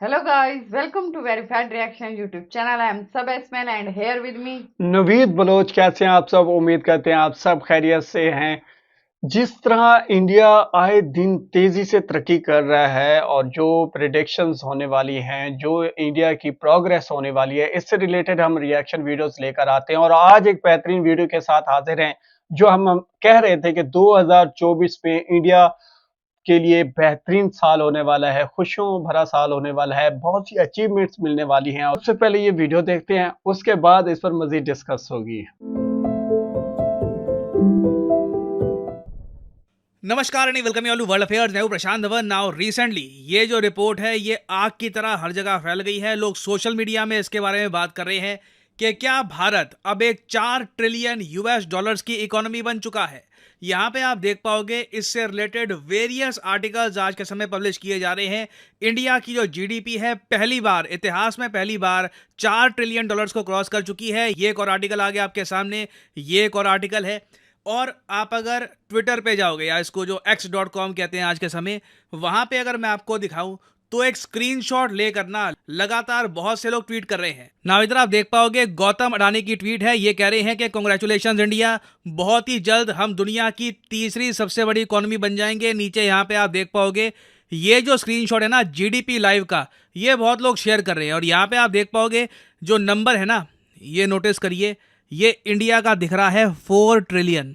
Hello guys, welcome to Verified Reaction YouTube channel. I am Sabasman and here with me Navid Baloch. कैसे हैं आप सब? उम्मीद करते हैं आप सब खैरियत से हैं। जिस तरह इंडिया आए दिन तेजी से तरक्की कर रहा है और जो प्रेडिक्शंस होने वाली हैं, जो इंडिया की प्रोग्रेस होने वाली है, इससे रिलेटेड हम रिएक्शन वीडियोस लेकर आते हैं और आज एक बेहतरीन वीडियो के साथ हाजिर हैं। जो हम कह रहे थे कि 2024 में इंडिया के लिए बेहतरीन साल होने वाला है, खुशियों भरा साल होने वाला है, बहुत सी अचीवमेंट्स मिलने वाली हैं। सबसे पहले ये वीडियो देखते हैं, उसके बाद इस पर मजीद डिस्कस होगी। नमस्कार and welcome you all to world affairs. मैं हूं प्रशांत धवन। नाउ रिसेंटली ये जो रिपोर्ट है ये आग की तरह हर जगह फैल गई है। लोग सोशल मीडिया में इसके बारे में बात कर रहे हैं कि क्या भारत अब एक 4 ट्रिलियन यूएस डॉलर्स की इकोनॉमी बन चुका है। यहाँ पे आप देख पाओगे इससे रिलेटेड वेरियस आर्टिकल्स आज के समय पब्लिश किए जा रहे हैं। इंडिया की जो जीडीपी है पहली बार इतिहास में 4 ट्रिलियन डॉलर्स को क्रॉस कर चुकी है। ये एक और आर्टिकल आ गया आपके सामने, ये एक और आर्टिकल है। और आप अगर ट्विटर पे जाओगे या इसको जो x.com कहते हैं आज के समय, वहां पे अगर मैं आपको दिखाऊं तो एक स्क्रीनशॉट लेकर ना लगातार बहुत से लोग ट्वीट कर रहे हैं। ना इधर आप देख पाओगे गौतम अडानी की ट्वीट है। ये कह रहे हैं कि कांग्रेचुलेशंस इंडिया, बहुत ही जल्द हम दुनिया की तीसरी सबसे बड़ी इकोनॉमी बन जाएंगे। नीचे यहाँ पे आप देख पाओगे ये जो स्क्रीनशॉट है ना जीडीपी लाइव का, ये बहुत लोग शेयर कर रहे हैं। और यहाँ पे आप देख पाओगे जो नंबर है ना, ये नोटिस करिए, ये इंडिया का दिख रहा है 4 ट्रिलियन।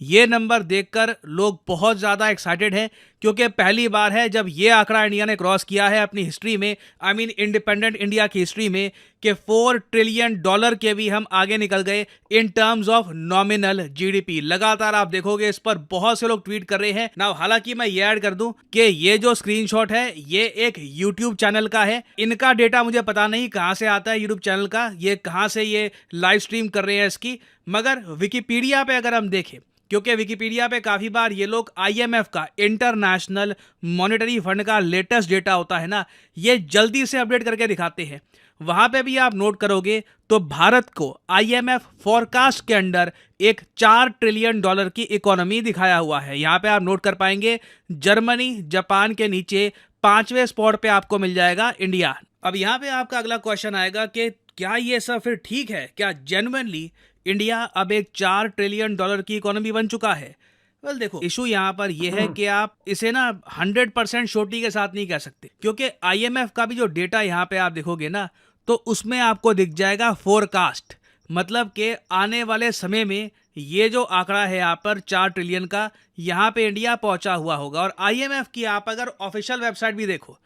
ये नंबर देखकर लोग बहुत ज़्यादा एक्साइटेड हैं क्योंकि पहली बार है जब ये आंकड़ा इंडिया ने क्रॉस किया है अपनी हिस्ट्री में, आई मीन इंडिपेंडेंट इंडिया की हिस्ट्री में, कि 4 ट्रिलियन डॉलर के भी हम आगे निकल गए in terms of nominal GDP. लगातार आप देखोगे इस पर बहुत से लोग ट्वीट कर रहे हैं ना। हालांकि मैं ये ऐड कर दूं कि ये जो स्क्रीनशॉट है ये एक यूट्यूब चैनल का है। इनका डेटा मुझे पता नहीं कहाँ से आता है यूट्यूब चैनल का, ये कहाँ से ये लाइव स्ट्रीम कर रहे हैं इसकी, मगर विकिपीडिया पे अगर हम देखें, क्योंकि विकिपीडिया पे काफ़ी बार ये लोग आईएमएफ का, इंटरनेशनल मॉनेटरी फंड का लेटेस्ट डेटा होता है ना, ये जल्दी से अपडेट करके दिखाते हैं। वहाँ पे भी आप नोट करोगे तो भारत को आईएमएफ फोरकास्ट के अंदर एक 4 ट्रिलियन डॉलर की इकोनॉमी दिखाया हुआ है। यहाँ पे आप नोट कर पाएंगे जर्मनी, जापान के नीचे 5वें स्पॉट पे आपको मिल जाएगा इंडिया। अब यहाँ पे आपका अगला क्वेश्चन आएगा कि क्या ये सब फिर ठीक है? क्या जेन्युइनली इंडिया अब एक 4 ट्रिलियन डॉलर की इकोनॉमी बन चुका है? वेल देखो, इशू यहाँ पर यह है कि आप इसे ना 100% श्योरिटी के साथ नहीं कह सकते, क्योंकि आईएमएफ का भी जो डेटा यहाँ पे आप देखोगे ना, तो उसमें आपको दिख जाएगा फोरकास्ट, मतलब कि आने वाले समय में ये जो आंकड़ा है यहाँ पर 4 ट्रिलियन का, यहाँ पे इंडिया पहुंचा हुआ होगा। और आईएमएफ की आप अगर ऑफिशियल वेबसाइट भी देखो,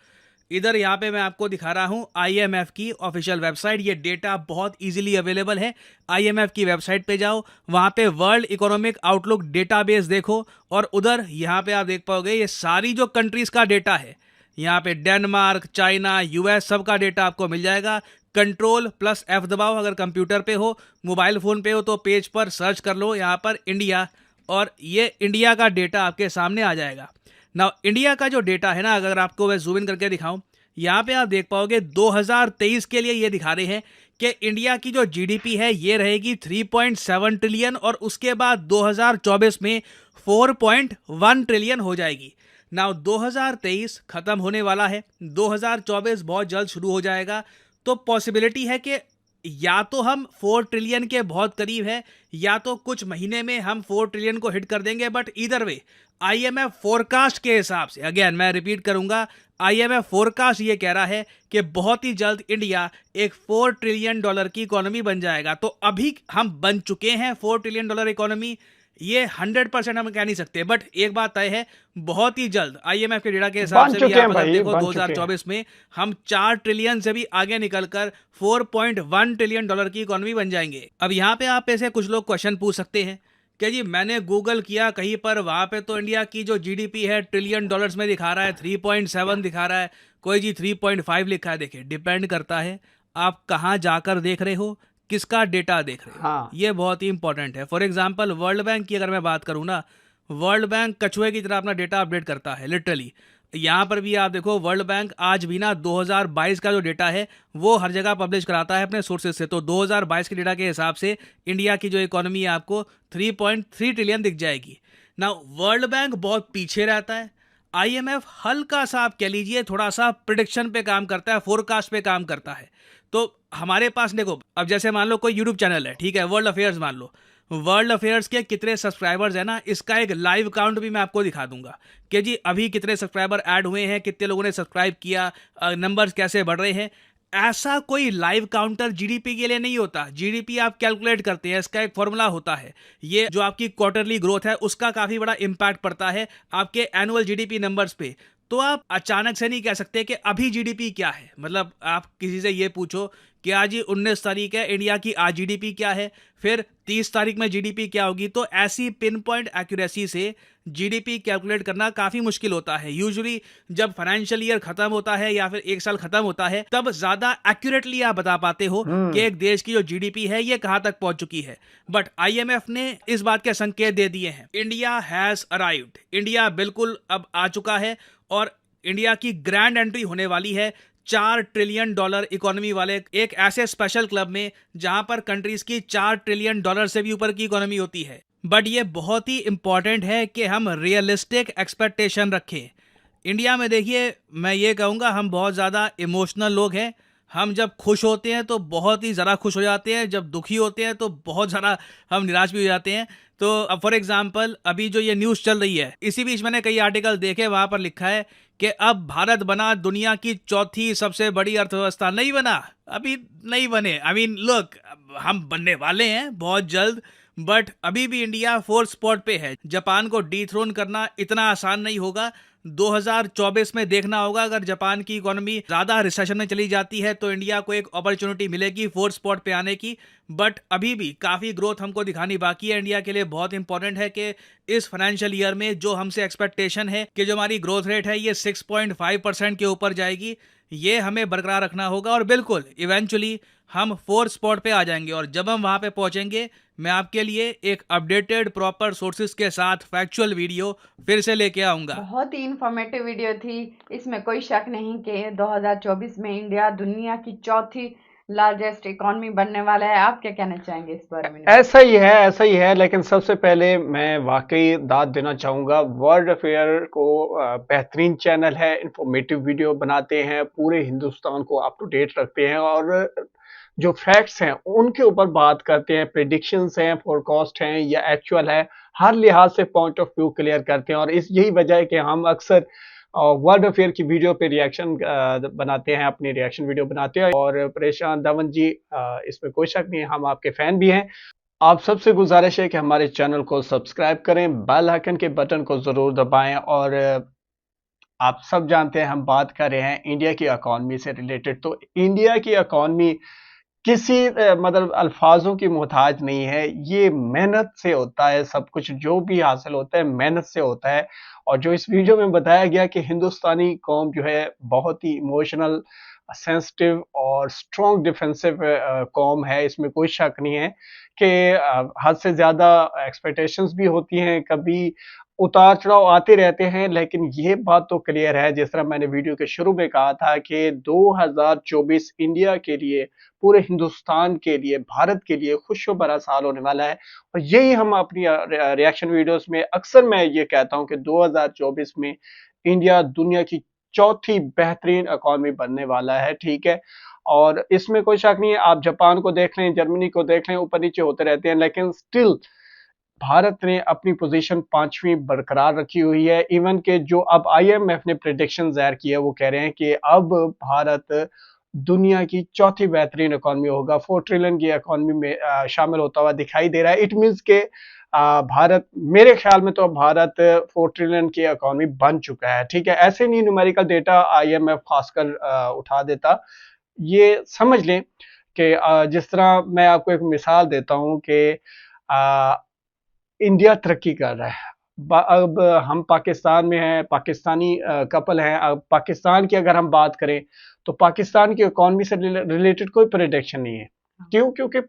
इधर यहाँ पे मैं आपको दिखा रहा हूँ आईएमएफ की ऑफिशियल वेबसाइट, ये डेटा बहुत इजीली अवेलेबल है। आईएमएफ की वेबसाइट पे जाओ, वहाँ पे वर्ल्ड इकोनॉमिक आउटलुक डेटाबेस देखो और उधर यहाँ पे आप देख पाओगे ये सारी जो कंट्रीज का डेटा है, यहाँ पे डेनमार्क, चाइना, यूएस, सब का डेटा आपको मिल जाएगा। Ctrl+F दबाओ अगर कंप्यूटर पे हो, मोबाइल फ़ोन पे हो तो पेज पर सर्च कर लो यहाँ पर इंडिया, और ये इंडिया का डेटा आपके सामने आ जाएगा। ना इंडिया का जो डेटा है ना, अगर आपको मैं जूम इन करके दिखाऊं, यहाँ पे आप देख पाओगे 2023 के लिए ये दिखा रहे हैं कि इंडिया की जो जीडीपी है ये रहेगी 3.7 ट्रिलियन और उसके बाद 2024 में 4.1 ट्रिलियन हो जाएगी। ना 2023 खत्म होने वाला है, 2024 बहुत जल्द शुरू हो जाएगा। तो पॉसिबिलिटी है कि या तो हम 4 ट्रिलियन के बहुत करीब है, या तो कुछ महीने में हम 4 ट्रिलियन को हिट कर देंगे। बट इधर वे आईएमएफ फोरकास्ट के हिसाब से, अगेन मैं रिपीट करूंगा, आईएमएफ फोरकास्ट ये कह रहा है कि बहुत ही जल्द इंडिया एक 4 ट्रिलियन डॉलर की इकोनॉमी बन जाएगा। तो अभी हम बन चुके हैं 4 ट्रिलियन डॉलर इकोनॉमी, ये 100% हम कह नहीं सकते, बट एक बात तय है, बहुत ही जल्द आईएमएफ के डेटा के हिसाब से भी आप अगर देखो 2024 में हम 4 ट्रिलियन से भी आगे निकलकर 4.1 ट्रिलियन डॉलर की इकोनॉमी बन जाएंगे। अब यहाँ पे आप ऐसे कुछ लोग क्वेश्चन पूछ सकते हैं कि जी मैंने गूगल किया कहीं पर, वहाँ पे तो इंडिया की जो जीडीपी है ट्रिलियन डॉलर्स में दिखा रहा है, 3.7 दिखा रहा है, कोई जी 3.5 लिखा है। देखिए, डिपेंड करता है आप कहाँ जाकर देख रहे हो, किसका डेटा देख रहे हो। हाँ। ये बहुत ही इंपॉर्टेंट है। फॉर एग्जांपल वर्ल्ड बैंक की अगर मैं बात करूँ ना, वर्ल्ड बैंक कछुए की तरह अपना डेटा अपडेट करता है लिटरली। यहाँ पर भी आप देखो वर्ल्ड बैंक आज भी ना 2022 का जो डेटा है वो हर जगह पब्लिश कराता है अपने सोर्सेज से। तो 2022 के डेटा के हिसाब से इंडिया की जो इकोनॉमी है आपको 3.3 ट्रिलियन दिख जाएगी ना। वर्ल्ड बैंक बहुत पीछे रहता है, आईएमएफ हल्का सा आप कह लीजिए थोड़ा सा प्रिडिक्शन पे काम करता है, फोरकास्ट पे काम करता है। तो हमारे पास देखो, अब जैसे मान लो कोई यूट्यूब चैनल है, ठीक है, वर्ल्ड अफेयर्स मान लो, वर्ल्ड अफेयर्स के कितने सब्सक्राइबर्स है ना, इसका एक लाइव काउंट भी मैं आपको दिखा दूंगा कि जी अभी कितने सब्सक्राइबर ऐड हुए हैं, कितने लोगों ने सब्सक्राइब किया, नंबर्स कैसे बढ़ रहे हैं। ऐसा कोई लाइव काउंटर जीडीपी के लिए नहीं होता। जीडीपी आप कैलकुलेट करते हैं, इसका एक फॉर्मूला होता है। ये जो आपकी क्वार्टरली ग्रोथ है उसका काफी बड़ा इंपैक्ट पड़ता है आपके एनुअल जीडीपी नंबर्स पे। तो आप अचानक से नहीं कह सकते कि अभी जीडीपी क्या है। मतलब आप किसी से ये पूछो कि आज ही 19 तारीख है, इंडिया की आज जीडीपी क्या है, फिर 30 तारीख में जीडीपी क्या होगी, तो ऐसी पिन पॉइंट एक्यूरेसी से जीडीपी कैलकुलेट करना काफी मुश्किल होता है। यूजुअली जब फाइनेंशियल ईयर खत्म होता है या फिर एक साल खत्म होता है, तब ज्यादा एक्यूरेटली आप बता पाते हो कि एक देश की जो जीडीपी है ये कहां तक पहुंच चुकी है। बट आईएमएफ ने इस बात के संकेत दे दिए हैं, इंडिया हैज अराइव्ड, इंडिया बिल्कुल अब आ चुका है और इंडिया की ग्रैंड एंट्री होने वाली है $4 ट्रिलियन इकोनॉमी वाले एक ऐसे स्पेशल क्लब में जहां पर कंट्रीज की $4 ट्रिलियन से भी ऊपर की इकोनॉमी होती है। बट ये बहुत ही इंपॉर्टेंट है कि हम रियलिस्टिक एक्सपेक्टेशन रखें। इंडिया में देखिए, मैं ये कहूँगा हम बहुत ज़्यादा इमोशनल लोग हैं। हम जब खुश होते हैं तो बहुत ही ज़्यादा खुश हो जाते हैं, जब दुखी होते हैं तो बहुत ज़्यादा हम निराश भी हो जाते हैं। तो अब फॉर एग्जांपल अभी जो ये न्यूज़ चल रही है, इसी बीच मैंने कई आर्टिकल देखे, वहाँ पर लिखा है कि अब भारत बना दुनिया की चौथी सबसे बड़ी अर्थव्यवस्था। नहीं बना, अभी नहीं बने। आई मीन लुक, हम बनने वाले हैं बहुत जल्द, बट अभी भी इंडिया फोर्थ स्पॉट पे है। जापान को डीथ्रोन करना इतना आसान नहीं होगा। 2024 में देखना होगा, अगर जापान की इकोनॉमी ज्यादा रिसेशन में चली जाती है तो इंडिया को एक अपॉर्चुनिटी मिलेगी फोर्थ स्पॉट पे आने की। बट अभी भी काफी ग्रोथ हमको दिखानी बाकी है। इंडिया के लिए बहुत इंपॉर्टेंट है कि इस फाइनेंशियल ईयर में जो हमसे एक्सपेक्टेशन है कि जो हमारी ग्रोथ रेट है ये 6.5% के ऊपर जाएगी, ये हमें बरकरार रखना होगा और बिल्कुल इवेंचुअली हम फोर्थ स्पॉट पे आ जाएंगे। और जब हम वहां पे पहुंचेंगे, मैं आपके लिए एक अपडेटेड प्रॉपर सोर्सेज के साथ फैक्चुअल वीडियो फिर से लेके आऊंगा। बहुत ही इंफॉर्मेटिव वीडियो थी, इसमें कोई शक नहीं कि 2024 में इंडिया दुनिया की चौथी लार्जेस्ट इकोनॉमी बनने वाला है। आप क्या कहना चाहेंगे इस बारे में? ऐसा ही है, ऐसा ही है। लेकिन सबसे पहले मैं वाकई दाद देना चाहूँगा वर्ल्ड अफेयर को। बेहतरीन चैनल है, इंफॉर्मेटिव वीडियो बनाते हैं, पूरे हिंदुस्तान को अप टू डेट रखते हैं और जो फैक्ट्स हैं उनके ऊपर बात करते हैं। प्रेडिक्शंस हैं, फोरकास्ट हैं या एक्चुअल है, हर लिहाज से पॉइंट ऑफ व्यू क्लियर करते हैं। और इस यही वजह है कि हम अक्सर वर्ल्ड अफेयर की वीडियो पे रिएक्शन बनाते हैं, अपनी रिएक्शन वीडियो बनाते हैं। और प्रशांत धवन जी, इसमें कोई शक नहीं है, हम आपके फैन भी हैं। आप सबसे गुजारिश है कि हमारे चैनल को सब्सक्राइब करें, बेल आइकन के बटन को जरूर दबाएं। और आप सब जानते हैं हम बात कर रहे हैं इंडिया की इकॉनमी से रिलेटेड। तो इंडिया की इकॉनमी किसी मतलब अल्फाजों की मोहताज नहीं है। ये मेहनत से होता है, सब कुछ जो भी हासिल होता है मेहनत से होता है। और जो इस वीडियो में बताया गया कि हिंदुस्तानी कौम जो है बहुत ही इमोशनल, सेंसिटिव और स्ट्रॉन्ग डिफेंसिव कौम है, इसमें कोई शक नहीं है कि हद से ज़्यादा एक्सपेक्टेशंस भी होती हैं, कभी उतार चढ़ाव आते रहते हैं। लेकिन ये बात तो क्लियर है, जिस तरह मैंने वीडियो के शुरू में कहा था कि 2024 इंडिया के लिए, पूरे हिंदुस्तान के लिए, भारत के लिए खुशियों भरा साल होने वाला है। और यही हम अपनी रिएक्शन वीडियोस में अक्सर मैं ये कहता हूं कि 2024 में इंडिया दुनिया की चौथी बेहतरीन इकॉनमी बनने वाला है, ठीक है। और इसमें कोई शक नहीं है, आप जापान को देख लें, जर्मनी को देख लें, ऊपर नीचे होते रहते हैं, लेकिन स्टिल भारत ने अपनी पोजीशन 5वीं बरकरार रखी हुई है। इवन के जो अब आईएमएफ ने प्रेडिक्शन जाहिर किया, वो कह रहे हैं कि अब भारत दुनिया की चौथी बेहतरीन इकॉनमी होगा, 4 ट्रिलियन की इकॉनमी में शामिल होता हुआ दिखाई दे रहा है। इट मीन्स के भारत, मेरे ख्याल में तो भारत 4 ट्रिलियन की इकॉनमी बन चुका है, ठीक है। ऐसे नहीं न्यूमेरिकल डेटा आईएमएफ खासकर उठा देता। ये समझ लें कि जिस तरह मैं आपको एक मिसाल देता हूं कि इंडिया तरक्की कर रहा है। अब हम पाकिस्तान में हैं, पाकिस्तानी कपल हैं। अब पाकिस्तान की अगर हम बात करें तो पाकिस्तान की इकॉनमी से रिलेटेड कोई प्रेडिक्शन नहीं है। क्यों? क्योंकि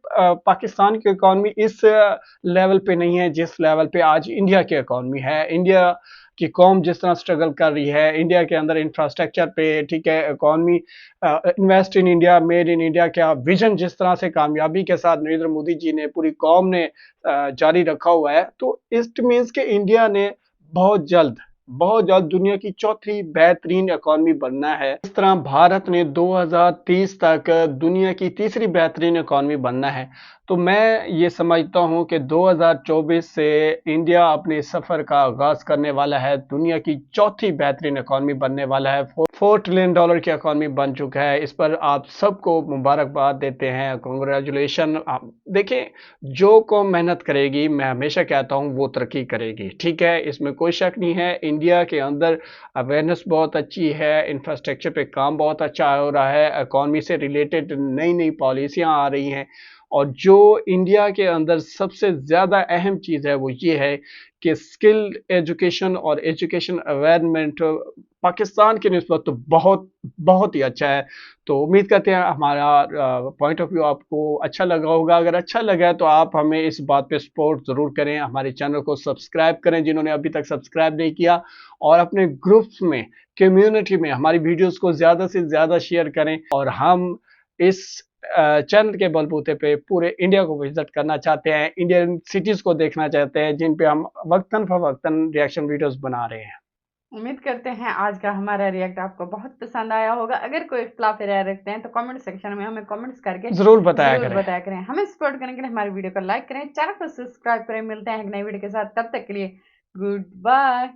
पाकिस्तान की इकॉनमी इस लेवल पे नहीं है जिस लेवल पे आज इंडिया की इकॉनमी है। इंडिया की कौम जिस तरह स्ट्रगल कर रही है, इंडिया के अंदर इंफ्रास्ट्रक्चर पे, ठीक है, economy, invest in India, made in India का विजन जिस तरह से कामयाबी के साथ नरेंद्र मोदी जी ने, पूरी कौम ने जारी रखा हुआ है, तो इट मीन्स कि इंडिया ने बहुत जल्द बहुत जल्द दुनिया की चौथी बेहतरीन इकॉनमी बनना है। इस तरह भारत ने 2030 तक दुनिया की तीसरी बेहतरीन इकॉनमी बनना है। तो मैं ये समझता हूँ कि 2024 से इंडिया अपने सफर का आगाज करने वाला है, दुनिया की चौथी बेहतरीन इकॉनमी बनने वाला है, $4 ट्रिलियन की इकॉनमी बन चुका है। इस पर आप सबको मुबारकबाद देते हैं, कांग्रेचुलेशन। देखिए, जो कौम मेहनत करेगी, मैं हमेशा कहता हूँ, वो तरक्की करेगी, ठीक है, इसमें कोई शक नहीं है। इंडिया के अंदर अवेयरनेस बहुत अच्छी है, इंफ्रास्ट्रक्चर पे काम बहुत अच्छा हो रहा है, इकॉनमी से रिलेटेड नई नई पॉलिसियाँ आ रही हैं। और जो इंडिया के अंदर सबसे ज़्यादा अहम चीज़ है वो ये है कि स्किल एजुकेशन और एजुकेशन अवेयरमेंट पाकिस्तान की निस्बत तो बहुत बहुत ही अच्छा है। तो उम्मीद करते हैं हमारा पॉइंट ऑफ व्यू आपको अच्छा लगा होगा। अगर अच्छा लगा है तो आप हमें इस बात पे सपोर्ट ज़रूर करें, हमारे चैनल को सब्सक्राइब करें जिन्होंने अभी तक सब्सक्राइब नहीं किया, और अपने ग्रुप्स में, कम्युनिटी में हमारी वीडियोस को ज़्यादा से ज़्यादा शेयर करें। और हम इस चैनल के बलबूते पे पूरे इंडिया को विजिट करना चाहते हैं, इंडियन सिटीज़ को देखना चाहते हैं जिन पे हम वक्तन फवक्तन रिएक्शन वीडियोस बना रहे हैं। उम्मीद करते हैं आज का हमारा रिएक्ट आपको बहुत पसंद आया होगा। अगर कोई इख्तिलाफी राय रखते हैं तो कमेंट सेक्शन में हमें कमेंट्स करके ज़रूर बताया करें। हमें सपोर्ट करने के लिए हमारी वीडियो को लाइक करें, चैनल को सब्सक्राइब करें। मिलते हैं एक नई वीडियो के साथ, तब तक के लिए गुड बाय।